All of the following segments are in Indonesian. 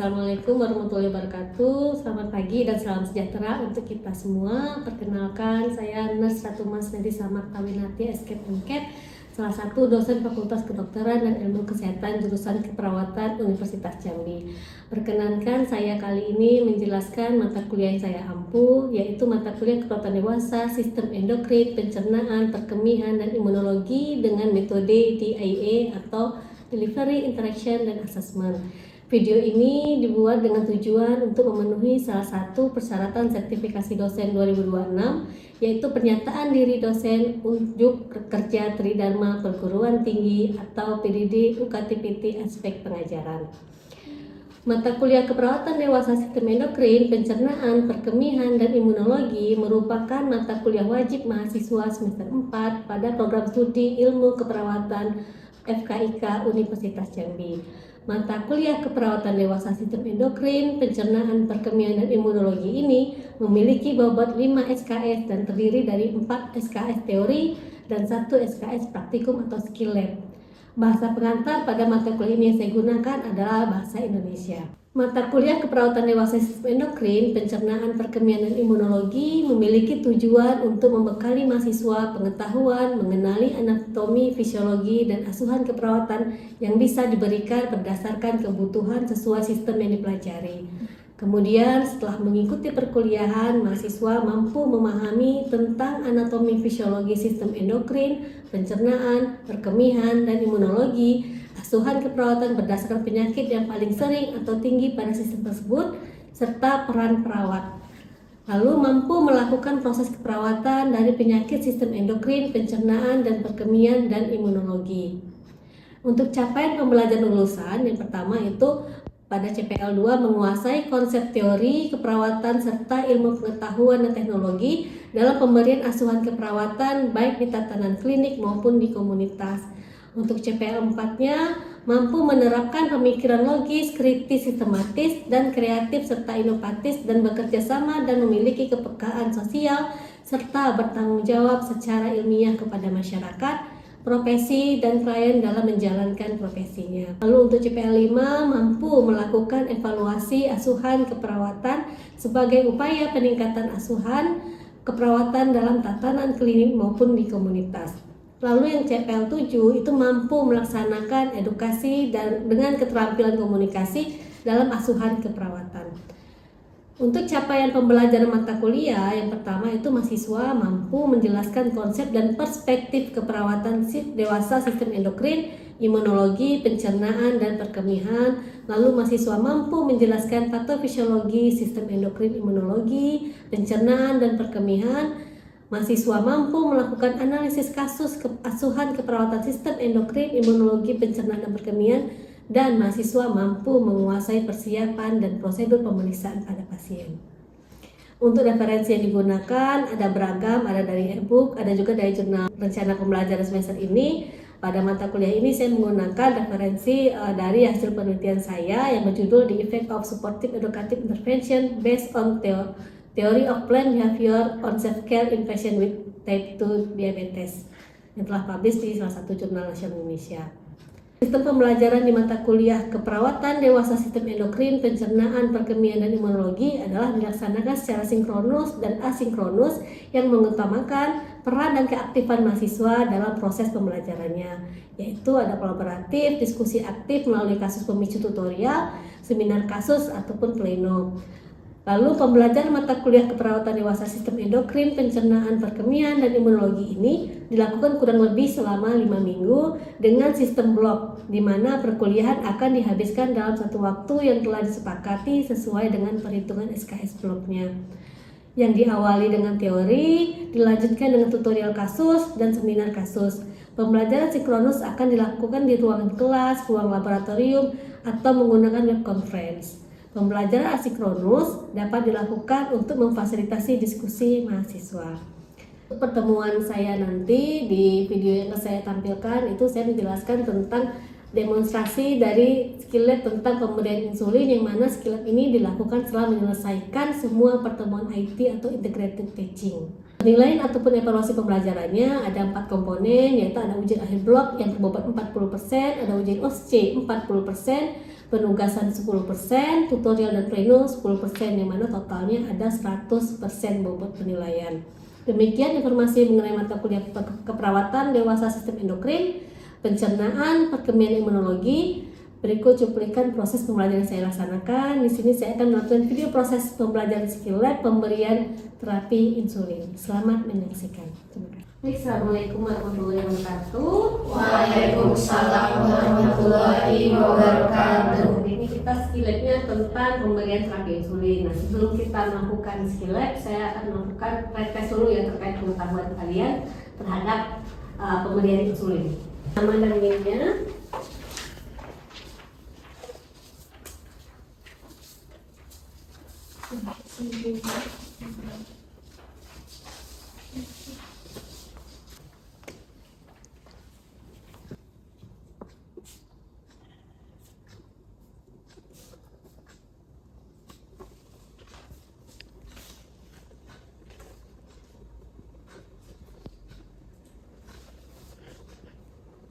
Assalamualaikum warahmatullahi wabarakatuh. Selamat pagi dan salam sejahtera untuk kita semua. Perkenalkan, saya Nurse Ratu Mas Nedi Samartawinati, SKPMK, salah satu dosen Fakultas Kedokteran dan Ilmu Kesehatan jurusan Keperawatan Universitas Jambi. Perkenankan, saya kali ini menjelaskan mata kuliah yang saya ampu, yaitu mata kuliah keperawatan dewasa, sistem endokrin, pencernaan, perkemihan, dan imunologi dengan metode DIA atau Delivery, Interaction, dan Assessment. Video ini dibuat dengan tujuan untuk memenuhi salah satu persyaratan sertifikasi dosen 2026, yaitu pernyataan diri dosen unjuk kerja Tridharma Perguruan Tinggi atau PDD UKT-PT aspek pengajaran. Mata kuliah keperawatan dewasa sistem endokrin, pencernaan, perkemihan, dan imunologi merupakan mata kuliah wajib mahasiswa semester 4 pada program studi ilmu keperawatan FKIK Universitas Jambi. Mata kuliah keperawatan dewasa sistem endokrin, pencernaan, perkemihan, dan imunologi ini memiliki bobot 5 SKS dan terdiri dari 4 SKS teori dan 1 SKS praktikum atau skill lab. Bahasa pengantar pada mata kuliah ini yang saya gunakan adalah bahasa Indonesia. Mata kuliah keperawatan dewasa sistem endokrin, pencernaan, perkemihan, dan imunologi memiliki tujuan untuk membekali mahasiswa pengetahuan mengenali anatomi, fisiologi, dan asuhan keperawatan yang bisa diberikan berdasarkan kebutuhan sesuai sistem yang dipelajari. Kemudian setelah mengikuti perkuliahan, mahasiswa mampu memahami tentang anatomi fisiologi sistem endokrin, pencernaan, perkemihan, dan imunologi, asuhan keperawatan berdasarkan penyakit yang paling sering atau tinggi pada sistem tersebut, serta peran perawat. Lalu mampu melakukan proses keperawatan dari penyakit sistem endokrin, pencernaan, dan perkemihan, dan imunologi. Untuk capaian pembelajaran lulusan, yang pertama itu pada CPL 2 menguasai konsep teori keperawatan serta ilmu pengetahuan dan teknologi dalam pemberian asuhan keperawatan baik di tatanan klinik maupun di komunitas. Untuk CPL 4-nya mampu menerapkan pemikiran logis, kritis, sistematis, dan kreatif serta inovatif dan bekerja sama dan memiliki kepekaan sosial serta bertanggung jawab secara ilmiah kepada masyarakat, profesi, dan klien dalam menjalankan profesinya. Lalu untuk CPL 5 mampu melakukan evaluasi asuhan keperawatan sebagai upaya peningkatan asuhan keperawatan dalam tatanan klinik maupun di komunitas. Lalu yang CPL 7 itu mampu melaksanakan edukasi dan dengan keterampilan komunikasi dalam asuhan keperawatan. Untuk capaian pembelajaran mata kuliah, yang pertama itu mahasiswa mampu menjelaskan konsep dan perspektif keperawatan dewasa sistem endokrin, imunologi, pencernaan, dan perkemihan. Lalu mahasiswa mampu menjelaskan patofisiologi sistem endokrin, imunologi, pencernaan, dan perkemihan. Mahasiswa mampu melakukan analisis kasus asuhan keperawatan sistem endokrin, imunologi, pencernaan, dan perkemihan, dan mahasiswa mampu menguasai persiapan dan prosedur pemeriksaan pada pasien. Untuk referensi yang digunakan ada beragam, ada dari e-book, ada juga dari jurnal rencana pembelajaran semester ini. Pada mata kuliah ini saya menggunakan referensi dari hasil penelitian saya yang berjudul The Effect of Supportive Educative Intervention Based on Theory of Planned Behavior on Self-Care in Patients with Type 2 Diabetes yang telah publish di salah satu jurnal nasional Indonesia. Sistem pembelajaran di mata kuliah keperawatan dewasa sistem endokrin, pencernaan, perkemihan, dan imunologi adalah dilaksanakan secara sinkronus dan asinkronus yang mengutamakan peran dan keaktifan mahasiswa dalam proses pembelajarannya, yaitu ada kolaboratif, diskusi aktif melalui kasus pemicu tutorial, seminar kasus, ataupun pleno. Lalu pembelajaran mata kuliah keperawatan dewasa sistem endokrin, pencernaan, perkemihan, dan imunologi ini dilakukan kurang lebih selama 5 minggu dengan sistem blok, di mana perkuliahan akan dihabiskan dalam satu waktu yang telah disepakati sesuai dengan perhitungan SKS bloknya. Yang diawali dengan teori, dilanjutkan dengan tutorial kasus dan seminar kasus. Pembelajaran sinkronus akan dilakukan di ruangan kelas, ruang laboratorium, atau menggunakan web conference. Pembelajaran asinkronus dapat dilakukan untuk memfasilitasi diskusi mahasiswa. Pertemuan saya nanti di video yang saya tampilkan itu saya menjelaskan tentang demonstrasi dari skill lab tentang pemberian insulin, yang mana skill lab ini dilakukan setelah menyelesaikan semua pertemuan IT atau integrated teaching. Penilaian ataupun evaluasi pembelajarannya ada 4 komponen, yaitu ada ujian akhir blok yang berbobot 40%, ada ujian OSCE 40%, penugasan 10%, tutorial dan pleno 10%, yang mana totalnya ada 100% bobot penilaian. Demikian informasi mengenai mata kuliah keperawatan dewasa sistem endokrin, pencernaan, perkemian imunologi. Berikut cuplikan proses pembelajaran yang saya laksanakan. Di sini saya akan melakukan video proses pembelajaran skill lab pemberian terapi insulin. Selamat menyaksikan. Assalamualaikum warahmatullahi wabarakatuh. Waalaikumsalam warahmatullahi wabarakatuh. Ini kita skill labnya tentang pemberian terapi insulin. Nah, sebelum kita melakukan skill lab, saya akan melakukan pretest dulu yang terkait pengetahuan kalian terhadap pemberian insulin. Nama dan linknya.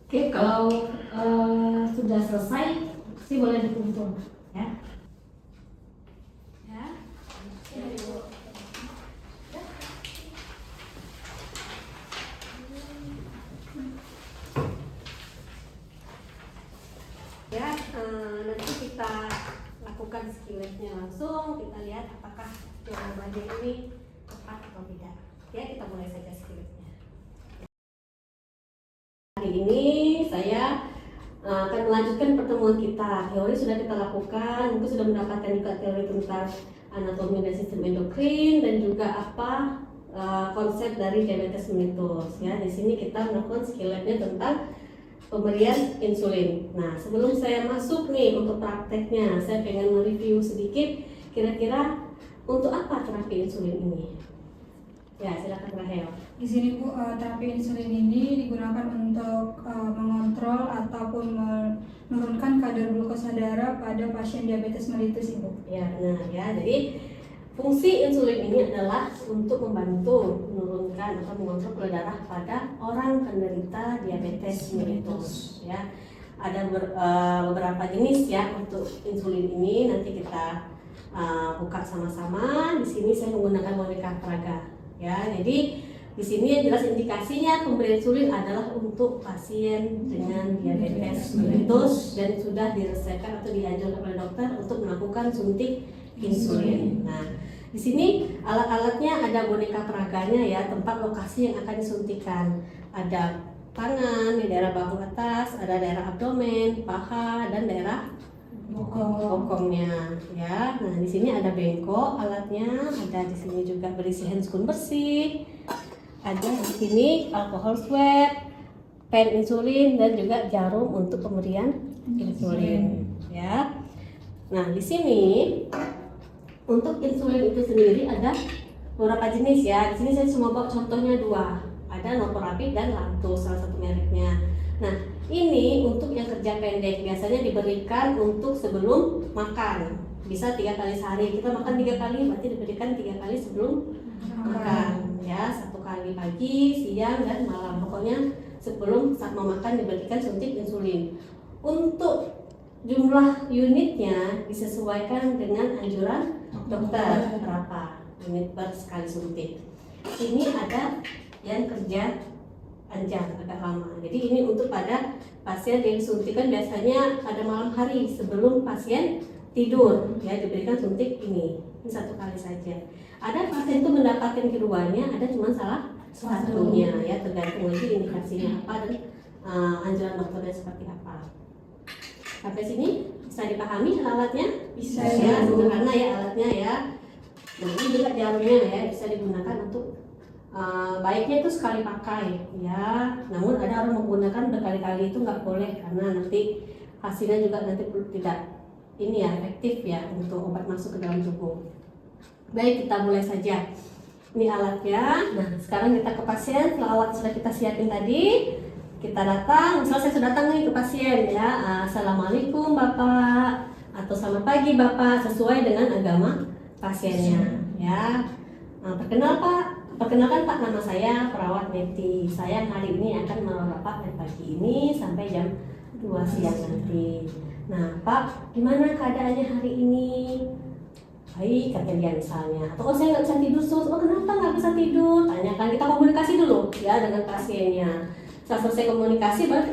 Oke, kalau sudah selesai, sih boleh dikumpul, ya. Nanti kita lakukan skill lab-nya langsung. Kita lihat apakah jawabannya ini tepat atau tidak. Ya, kita mulai saja skill lab-nya. Hari ini saya akan melanjutkan pertemuan kita. Teori sudah kita lakukan, mungkin sudah mendapatkan juga teori tentang anatomi dan sistem endokrin dan juga apa konsep dari diabetes mellitus. Ya, di sini kita melakukan skill lab-nya tentang pemberian insulin. Nah, sebelum saya masuk nih untuk prakteknya, saya pengen mereview sedikit kira-kira untuk apa terapi insulin ini. Ya, silakan Rahel. Di sini Bu, terapi insulin ini digunakan untuk mengontrol ataupun menurunkan kadar glukosa darah pada pasien diabetes mellitus, Ibu. Ya, benar ya. Jadi fungsi insulin ini adalah untuk membantu menurunkan atau mengontrol gula darah pada orang penderita diabetes mellitus. Ya, ada beberapa jenis ya untuk insulin ini. Nanti kita buka sama-sama. Di sini saya menggunakan Monica Praga. Ya, jadi di sini yang jelas indikasinya pemberian insulin adalah untuk pasien dengan diabetes mellitus dan sudah diresepkan atau dianjurkan oleh dokter untuk melakukan suntik insulin. Nah, di sini alat-alatnya ada boneka peraganya ya, tempat lokasi yang akan disuntikan. Ada tangan di daerah bahu atas, ada daerah abdomen, paha, dan daerah bokongnya ya. Nah, di sini ada bengkok alatnya, ada di sini juga berisi handscoon bersih. Ada di sini alkohol swab, pen insulin dan juga jarum untuk pemberian insulin ya. Nah, di sini untuk insulin itu sendiri ada beberapa jenis ya. Di sini saya cuma bawa contohnya 2. Ada Norcorapid dan Lantus, salah satu mereknya. Nah, ini untuk yang kerja pendek biasanya diberikan untuk sebelum makan. Bisa 3 kali sehari. Kita makan 3 kali, berarti diberikan 3 kali sebelum makan. Ya, 1 kali pagi, siang, dan malam. Pokoknya sebelum saat mau makan diberikan suntik insulin. Untuk jumlah unitnya disesuaikan dengan anjuran dokter berapa unit per sekali suntik. Ini ada yang kerja panjang agak lama. Jadi ini untuk pada pasien yang disuntikan biasanya pada malam hari sebelum pasien tidur ya, diberikan suntik ini 1 kali saja. Ada pasien itu mendapatkan keduanya, ada cuma salah satunya ya, tergantung lagi indikasinya apa dan anjuran dokternya seperti apa. Sampai sini bisa dipahami alatnya? Bisa ya, sederhana ya alatnya ya. Nah, ini juga jarumnya ya, bisa digunakan untuk baiknya itu sekali pakai ya. Namun ada orang menggunakan berkali-kali, itu nggak boleh karena nanti hasilnya juga nanti tidak ini ya efektif ya untuk obat masuk ke dalam tubuh. Baik, kita mulai saja. Ini alatnya. Nah, sekarang kita ke pasien. Setelah alat sudah kita siapin tadi, kita datang, misalnya saya sudah datang nih ke pasien ya, Assalamualaikum Bapak, atau selamat pagi Bapak, sesuai dengan agama pasiennya ya. Perkenalkan Pak, nama saya perawat Neti. Saya hari ini akan merawat Bapak dari pagi ini sampai jam 2 siang nanti. Nah Pak, gimana keadaannya hari ini? Baik, kata dia misalnya. Atau saya nggak bisa tidur sus. Oh kenapa nggak bisa tidur? Tanyakan, kita komunikasi dulu ya dengan pasiennya. Setelah selesai komunikasi baru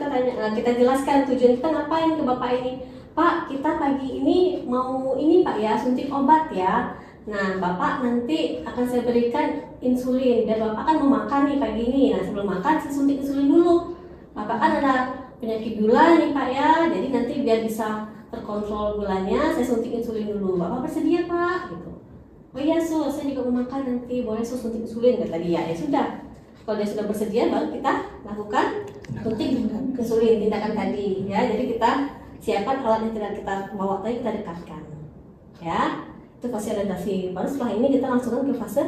kita jelaskan tujuan kita ngapain ke Bapak ini. Pak, kita pagi ini mau ini Pak ya, suntik obat ya. Nah, Bapak nanti akan saya berikan insulin dan Bapak kan mau makan nih pagi ini. Nah, sebelum makan saya suntik insulin dulu. Bapak kan ada penyakit gula nih Pak ya. Jadi nanti biar bisa terkontrol gulanya, saya suntik insulin dulu. Bapak bersedia Pak? Gitu. Oh iya Sus, saya juga mau makan nanti. Boleh Sus suntik insulin kata dia. Ya sudah. Kalau dia sudah bersedia baru kita lakukan suntik insulin tindakan tadi ya. Jadi kita siapkan alat yang tidak kita bawa tadi, kita dekatkan. Ya. Itu fase adaptasi. Baru setelah ini kita langsung ke fase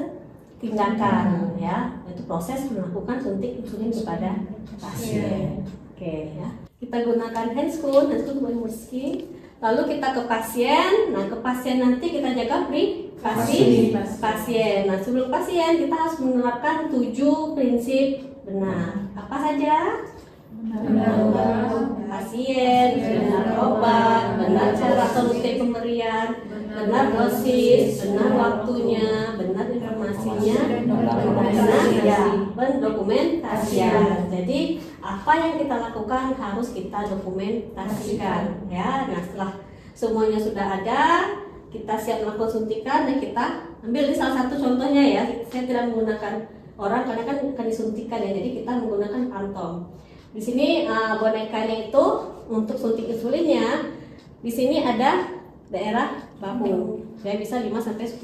tindakan ya, yaitu proses melakukan suntik insulin kepada pasien. Oke ya. Kita gunakan handscoon untuk membersihkan. Lalu kita ke pasien. Nah, ke pasien nanti kita jaga privasi pasien. Nah, sebelum pasien kita harus menerapkan 7 prinsip benar. Apa saja? Benar pasien, benar obat, benar cara atau rute pemberian, benar dosis, benar waktunya, benar informasinya, benar dokumentasian. Jadi apa yang kita lakukan harus kita dokumentasikan ya. Nah, setelah semuanya sudah ada, kita siap melakukan suntikan dan kita ambil ini salah satu contohnya ya. Saya tidak menggunakan orang karena kan akan disuntikan ya. Jadi kita menggunakan kantong. Di sini bonekanya itu untuk suntik insulinnya. Di sini ada daerah bahu. Ya bisa 5 sampai 10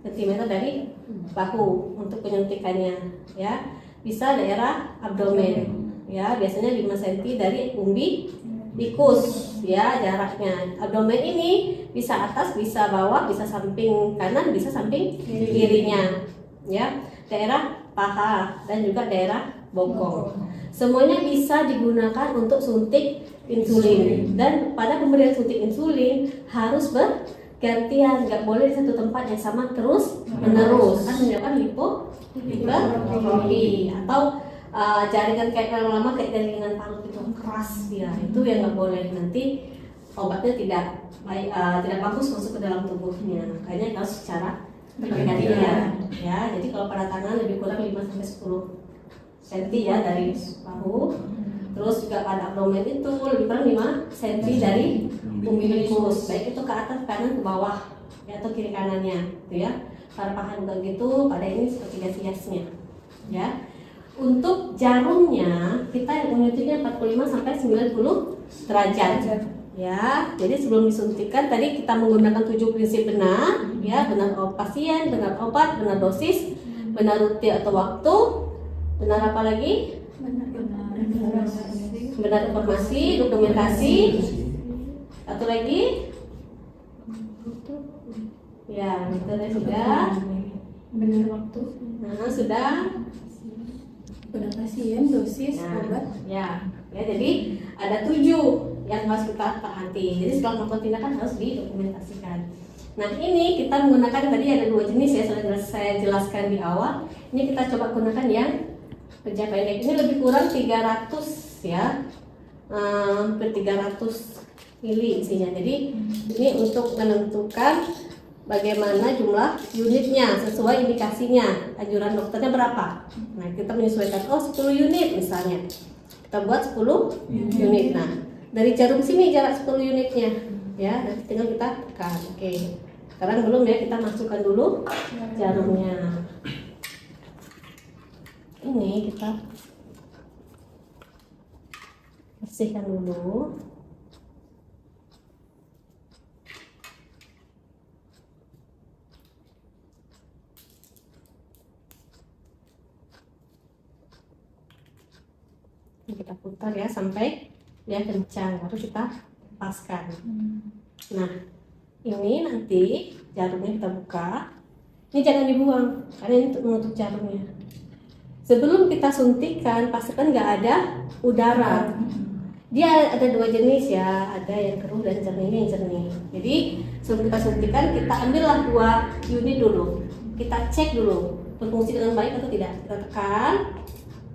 cm dari bahu untuk penyuntikannya ya. Bisa daerah abdomen. Ya, biasanya 5 cm dari umbilicus ya jaraknya. Abdomen ini bisa atas, bisa bawah, bisa samping kanan, bisa samping kirinya. Ya, daerah paha dan juga daerah bokong. Semuanya bisa digunakan untuk suntik insulin. Dan pada pemberian suntik insulin harus bergantian, nggak boleh di satu tempat yang sama terus menerus. Kan menyebabkan hipotrofi atau jaringan kayak lama kayak jaringan paru itu keras dia, itu yang nggak boleh, nanti obatnya tidak baik, tidak bagus masuk ke dalam tubuhnya. Makanya harus secara bergantian ya. Jadi kalau pada tangan lebih kurang 5 sampai 10 cm ya dari bahu. Terus juga pada abdomen itu lebih kurang 5 cm dari umbilicus, baik itu ke atas, kanan, ke bawah ya, atau kiri kanannya gitu ya. Pada paha juga gitu, pada ini seperti gas-gasnya ya. Untuk jarumnya kita menyuntiknya 45 sampai 90 derajat ya. Jadi sebelum disuntikan tadi kita menggunakan 7 prinsip benar ya, benar pasien, benar obat, benar dosis, benar rute atau waktu, benar apa lagi? Benar informasi, dokumentasi. Satu lagi? Ya, itu sudah. Benar waktu. Nah, sudah. Benar pasien, dosis, obat. Ya, jadi ada 7 yang harus kita taati. Jadi setelah melakukan tindakan harus didokumentasikan. Nah, ini kita menggunakan tadi ada 2 jenis ya, sudah saya jelaskan di awal. Ini kita coba gunakan yang kerja pendek. Ini lebih kurang 300 ya, hampir 300 mili isinya. Jadi ini untuk menentukan bagaimana jumlah unitnya sesuai indikasinya, anjuran dokternya berapa. Nah, kita menyesuaikan 10 unit misalnya, kita buat 10 unit. Nah, dari jarum sini jarak 10 unitnya ya, nanti tinggal kita tekan. Oke, sekarang belum ya, kita masukkan dulu jarumnya. Ini kita bersihkan dulu. Kita putar ya sampai dia kencang, baru kita lepaskan. Nah, ini nanti jarumnya kita buka. Ini jangan dibuang karena ini untuk menutup jarumnya. sebelum kita suntikan pastikan nggak ada udara. Dia ada dua jenis ya, ada yang keruh dan jernih. Ini yang jernih. Jadi sebelum kita suntikan, kita ambillah 2 unit dulu. Kita cek dulu berfungsi dengan baik atau tidak. Kita tekan.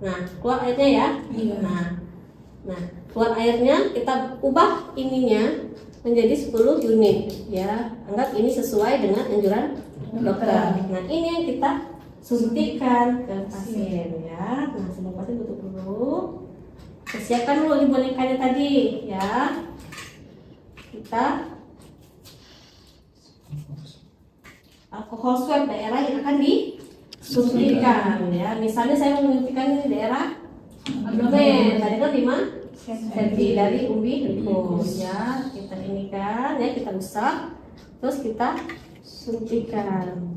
Nah, keluar airnya ya. Iya. Nah, keluar airnya kita ubah ininya menjadi 10 unit ya. Anggap ini sesuai dengan anjuran dokter. Nah, ini yang kita suntikan ke pasien ya. Nah, sebelum pasien tutup dulu. Siapkan dulu nih bonekanya tadi ya. Kita alkohol swab daerah yang akan disuntikan ya. Misalnya saya mau menyuntikkan ini daerah abdomen, tadi kan 5 cm dari umbi lupus ya. Kita ini kan ya, kita usap terus kita suntikan.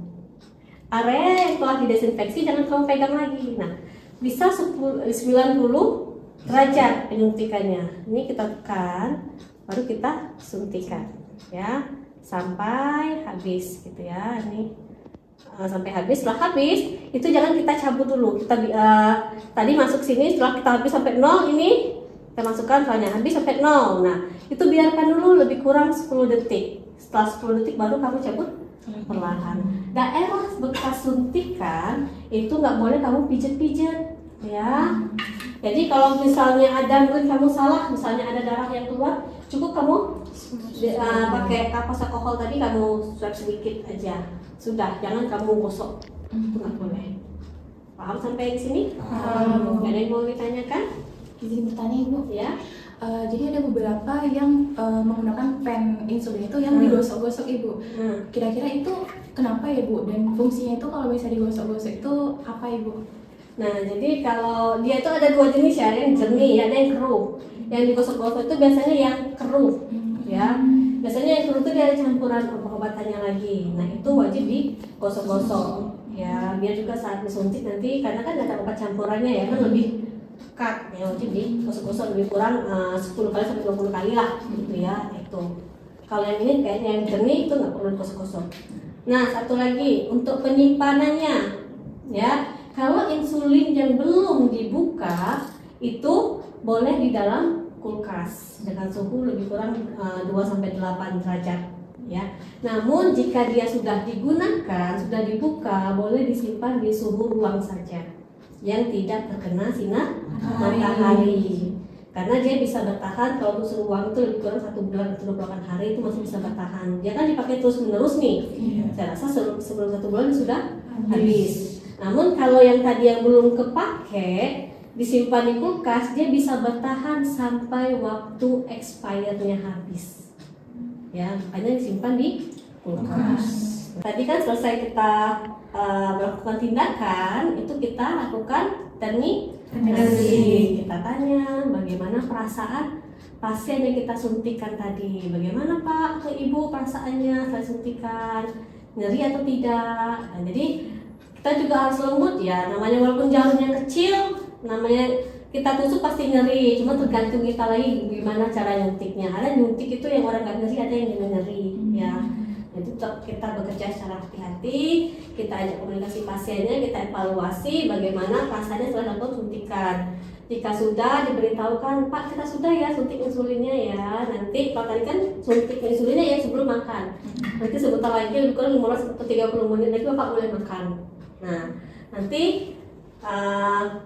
Area yang telah didesinfeksi jangan kamu pegang lagi. Nah, bisa 90 derajat penyuntikannya. Ini kita tekan, baru kita suntikan ya sampai habis gitu ya. Ini sampai habis. Setelah habis itu jangan kita cabut dulu. Kita tadi masuk sini, setelah kita habis sampai 0 ini kita masukkan soalnya habis sampai 0. Nah, itu biarkan dulu lebih kurang 10 detik. Setelah 10 detik baru kamu cabut perlahan. Daerah bekas suntikan itu nggak boleh kamu pijet-pijet ya. Jadi kalau misalnya ada mungkin kamu salah, misalnya ada darah yang keluar, cukup kamu pakai kapas alkohol tadi, kamu swab sedikit aja. Sudah, jangan kamu gosok. Itu nggak boleh. Paham sampai di sini? Paham. Ada yang mau ditanyakan? Izin bertanya Ibu. Ya. Jadi ada beberapa yang menggunakan pen insulin itu yang digosok-gosok Ibu. Kira-kira itu kenapa ya Bu? Dan fungsinya itu kalau bisa digosok-gosok itu apa Ibu? Nah, jadi kalau dia itu ada 2 jenis ya, yang jernih, ada yang keruh. Yang digosok-gosok itu biasanya yang keruh, ya. Biasanya yang keruh itu dia ada campuran obat-obatannya lagi. Nah, itu wajib digosok-gosok, ya. Biar juga saat disuntik nanti, karena kan ada obat campurannya ya, kan lebih pekat, ya wajib digosok-gosok lebih kurang 10 kali sampai 20 kali lah, gitu ya. Itu. Kalau yang ini kayaknya yang jernih itu nggak perlu digosok-gosok. Nah, satu lagi untuk penyimpanannya, ya. Kalau insulin yang belum dibuka itu boleh di dalam kulkas dengan suhu lebih kurang 2-8 derajat ya. Namun jika dia sudah digunakan, sudah dibuka, boleh disimpan di suhu ruang saja yang tidak terkena sinar matahari. Karena dia bisa bertahan kalau untuk suhu ruang itu lebih kurang 1 bulan atau 28 hari itu masih bisa bertahan. Dia kan dipakai terus-menerus nih. Saya rasa sebelum 1 bulan sudah habis. Namun kalau yang tadi yang belum kepake disimpan di kulkas, dia bisa bertahan sampai waktu expirednya habis. Ya, makanya disimpan di kulkas. Tadi kan selesai kita melakukan tindakan, itu kita lakukan terminologi. Kita tanya bagaimana perasaan pasien yang kita suntikan tadi. Bagaimana Pak atau Ibu perasaannya setelah suntikan? Nyeri atau tidak? Nah, jadi kita juga harus lembut ya, namanya walaupun jarum yang kecil, namanya kita tusuk pasti nyeri, cuma tergantung kita lagi gimana cara nyuntiknya. Ada nyuntik itu yang orang nggak nyeri, ada yang nyeri ya. Jadi kita bekerja secara hati-hati, kita ajak komunikasi pasiennya, kita evaluasi bagaimana rasanya setelah melakukan suntikan. Jika sudah diberitahukan, Pak kita sudah ya suntik insulinnya ya, nanti kalau tadi kan suntik insulinnya ya sebelum makan, nanti sebentar lagi lebih kurang 15 atau 30 menit lagi Bapak boleh makan. Nah, nanti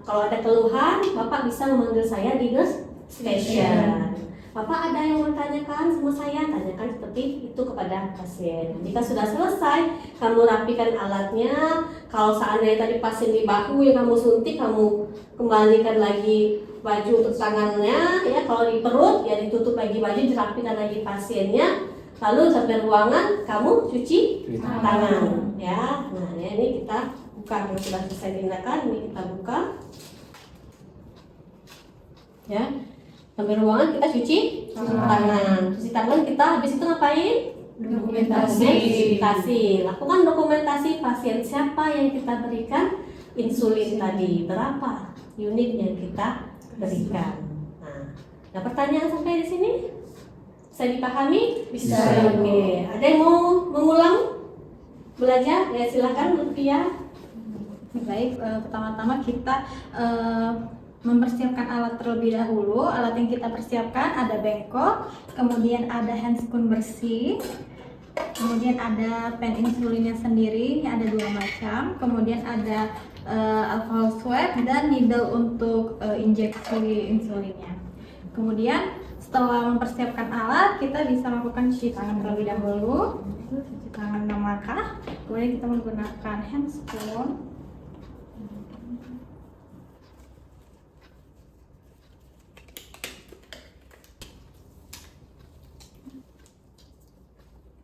kalau ada keluhan, Bapak bisa memanggil saya di nurse station. Bapak ada yang mau tanyakan sama saya, tanyakan seperti itu kepada pasien. Jika sudah selesai, kamu rapikan alatnya. Kalau seandainya tadi pasien di bahu yang kamu suntik, kamu kembalikan lagi baju untuk tangannya. Ya, kalau di perut, ya ditutup lagi baju, dirapikan lagi pasiennya. Lalu sampai ruangan, kamu cuci tangan. Ya, nah ya, ini kita buka, kalau sudah selesai tindakan, ini kita buka. Ya. Sampai ruangan kita cuci tangan. Cuci tangan kita habis itu ngapain? Dokumentasi. Lakukan dokumentasi pasien siapa yang kita berikan insulin tadi, berapa unit yang kita berikan. Nah, ada pertanyaan sampai di sini? Bisa dipahami? Bisa. Oke. Ada yang mau mengulang belajar? Ya silakan Lutfia. Baik, pertama-tama kita mempersiapkan alat terlebih dahulu. Alat yang kita persiapkan ada bengkok, kemudian ada handscoon bersih, kemudian ada pen insulinnya sendiri, ini ada 2 macam, kemudian ada alcohol swab dan needle untuk injeksi insulinnya. Kemudian setelah mempersiapkan alat, kita bisa melakukan cuci tangan terlebih dahulu, cuci tangan 6 langkah, kemudian kita menggunakan handscoon.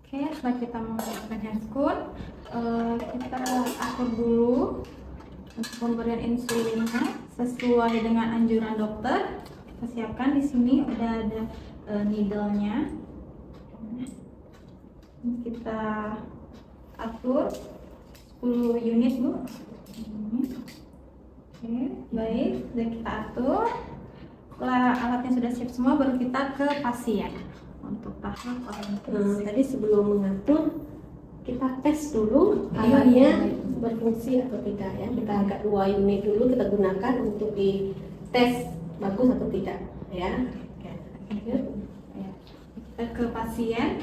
Oke, setelah kita menggunakan handscoon, kita atur dulu untuk pemberian insulinnya sesuai dengan anjuran dokter. Kita siapkan di sini udah ada needle-nya. Kita atur 10 unit, Bu. Oke, baik, sudah kita atur. Setelah alatnya sudah siap semua, baru kita ke pasien untuk tahap orientasi. Tadi sebelum mengatur kita tes dulu Iya, alatnya iya. berfungsi atau tidak ya. Kita angkat 2 unit dulu, kita gunakan untuk di tes bagus atau tidak ya. Oke. Lanjut. Ya, kita ke pasien,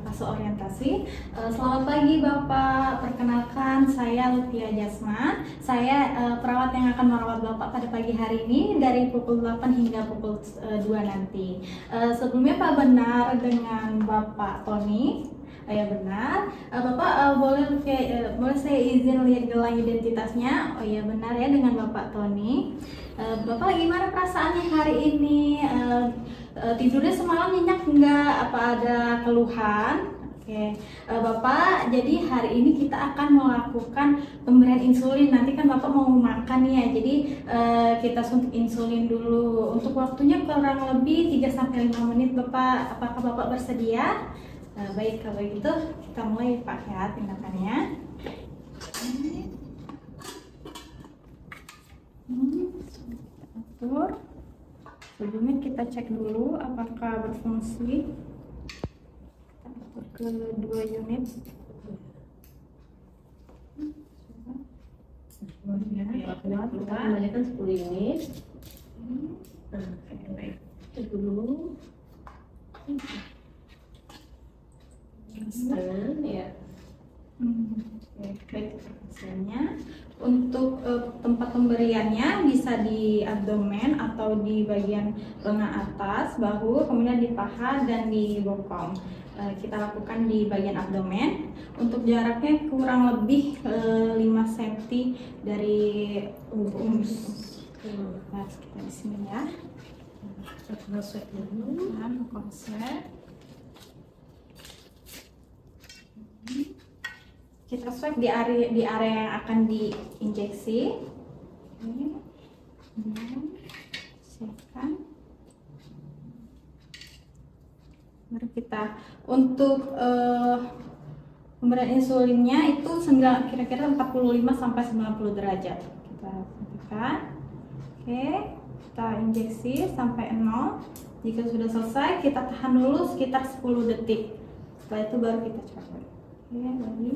fase orientasi. Selamat pagi Bapak, perkenalkan saya Lutfia Jasman. Saya perawat yang akan merawat Bapak pada pagi hari ini dari pukul 8 hingga pukul 2 nanti. Sebelumnya Pak, benar dengan Bapak Tony? Ya benar. Bapak boleh saya izin lihat gelang identitasnya? Oh iya benar ya, dengan Bapak Tony. Bapak gimana perasaannya hari ini? Tidurnya semalam nyenyak nggak? Apa ada keluhan? Oke, Bapak, jadi hari ini kita akan melakukan pemberian insulin. Nanti kan Bapak mau makan ya, jadi kita suntik insulin dulu. Untuk waktunya kurang lebih 3-5 menit Bapak. Apakah Bapak bersedia? Baik, kalau gitu kita mulai Pak ya tindakannya. Atur. Sebelumnya kita cek dulu apakah berfungsi. Kita atur ke 2 unit. Kita kembalikan 10 unit. Nah, baik. Cek dulu. Tangan ya. Baik, hasilnya. Untuk tempat pemberiannya bisa di abdomen atau di bagian lengan atas, bahu, kemudian di paha dan di bokong. Kita lakukan di bagian abdomen. Untuk jaraknya kurang lebih 5 cm dari umus. Nah, kita di sini ya. Kita swab dulu. Konsep. Kita swab di area yang akan diinjeksi. Siapkan. Baru kita untuk pemberian insulinnya itu kira-kira 45-90 derajat. Kita suntikan. Oke, kita injeksi sampai 0. Jika sudah selesai, kita tahan dulu sekitar 10 detik. Setelah itu baru kita cabut. Oke, lagi.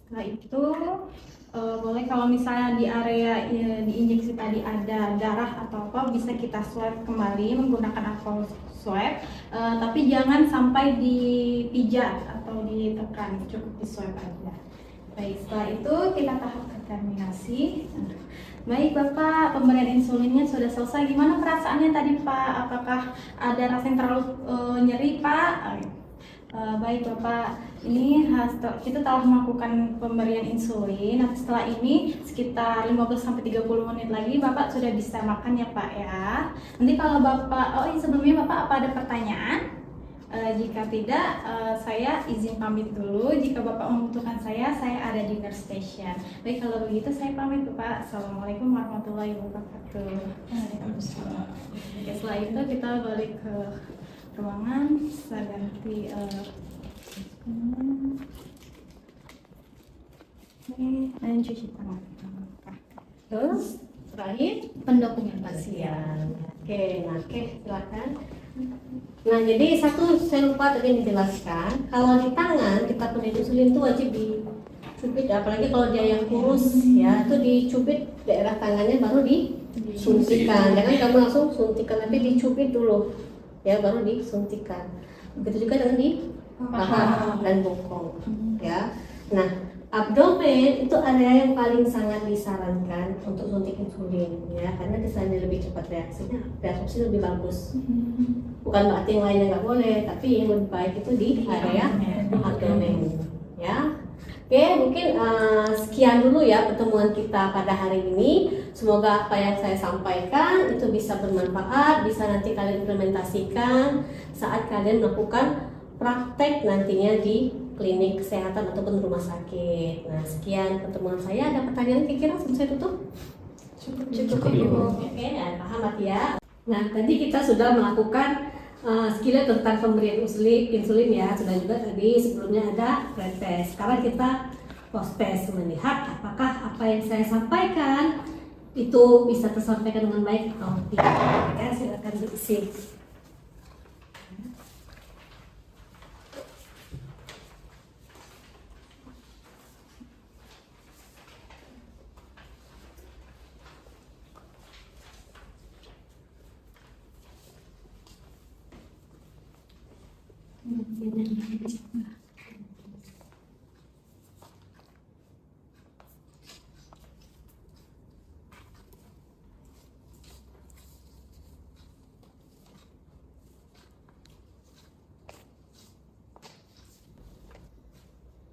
Setelah itu boleh kalau misalnya di area diinjeksi tadi ada darah atau apa, bisa kita swab kembali menggunakan alcohol swab, tapi jangan sampai dipijat atau ditekan, cukup di swab aja. Baik, setelah itu kita tahap determinasi. Baik Bapak, pemberian insulinnya sudah selesai. Gimana perasaannya tadi Pak? Apakah ada rasa yang terlalu nyeri Pak? Baik Bapak, ini kita telah melakukan pemberian insulin. Nah, setelah ini sekitar 15-30 menit lagi Bapak sudah bisa makan ya Pak ya. Nanti kalau Bapak, sebelumnya Bapak apa ada pertanyaan? Jika tidak, saya izin pamit dulu. Jika Bapak membutuhkan saya ada di nurse station. Baik, kalau begitu saya pamit Bapak. Assalamualaikum warahmatullahi wabarakatuh. Waalaikumsalam. Oke, setelah itu kita balik ke ruangan. Saya ganti dan cuci tangan. Terus terakhir pendokumentasian. Oke, silakan. Nah, jadi satu saya lupa tadi dijelaskan, kalau di tangan kita penuhi insulin itu wajib dicubit, apalagi kalau dia yang kurus ya, itu dicubit daerah tangannya baru disuntikan. Jangan kamu langsung suntikan, tapi dicubit dulu ya, baru disuntikan. Begitu juga dengan di paha dan bokong ya. Nah, abdomen itu area yang paling sangat disarankan untuk suntik insulin ya, karena kesannya lebih cepat reaksinya, reaksi lebih bagus. Bukan berarti yang lainnya nggak boleh, tapi yang lebih baik itu di area abdomen ya. Oke, mungkin sekian dulu ya pertemuan kita pada hari ini. Semoga apa yang saya sampaikan itu bisa bermanfaat, bisa nanti kalian implementasikan saat kalian melakukan praktek nantinya di klinik kesehatan ataupun rumah sakit. Nah, sekian pertemuan saya. Ada pertanyaan kira-kira sebelum saya tutup? Cukup Ibu. Oke, dan paham berarti ya. Nah, tadi kita sudah melakukan skill tentang pemberian insulin ya. Sudah juga tadi sebelumnya ada pre-test. Sekarang kita post-test, melihat apakah apa yang saya sampaikan itu bisa tersampaikan dengan baik atau tidak. Ya, silakan diisi.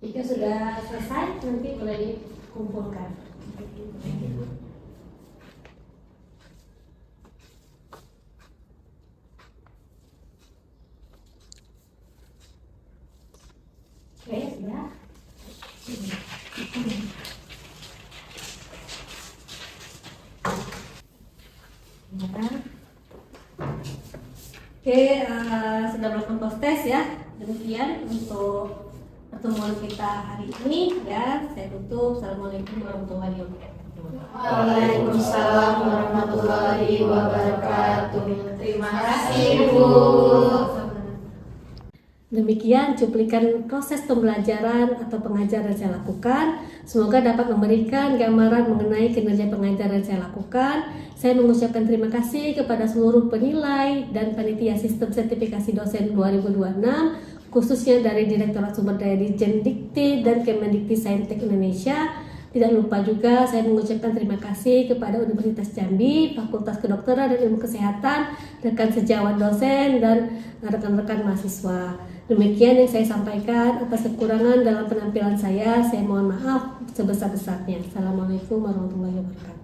Jika sudah selesai, nanti boleh dikumpulkan. Oke, sudah. Oke, sudah melakukan post test ya. Demikian untuk pertemuan kita hari ini ya. Saya tutup. Assalamualaikum warahmatullahi wabarakatuh. Waalaikumsalam warahmatullahi wabarakatuh. Terima kasih Bu. Demikian cuplikan proses pembelajaran atau pengajaran saya lakukan. Semoga dapat memberikan gambaran mengenai kinerja pengajaran saya lakukan. Saya mengucapkan terima kasih kepada seluruh penilai dan panitia sistem sertifikasi dosen 2026, khususnya dari Direktorat Sumber Daya Dirjen Dikti dan Kemendikti-Saintek Indonesia. Tidak lupa juga saya mengucapkan terima kasih kepada Universitas Jambi, Fakultas Kedokteran dan Ilmu Kesehatan, rekan sejawat dosen, dan rekan-rekan mahasiswa. Demikian yang saya sampaikan. Atas kekurangan dalam penampilan saya mohon maaf sebesar-besarnya. Assalamualaikum warahmatullahi wabarakatuh.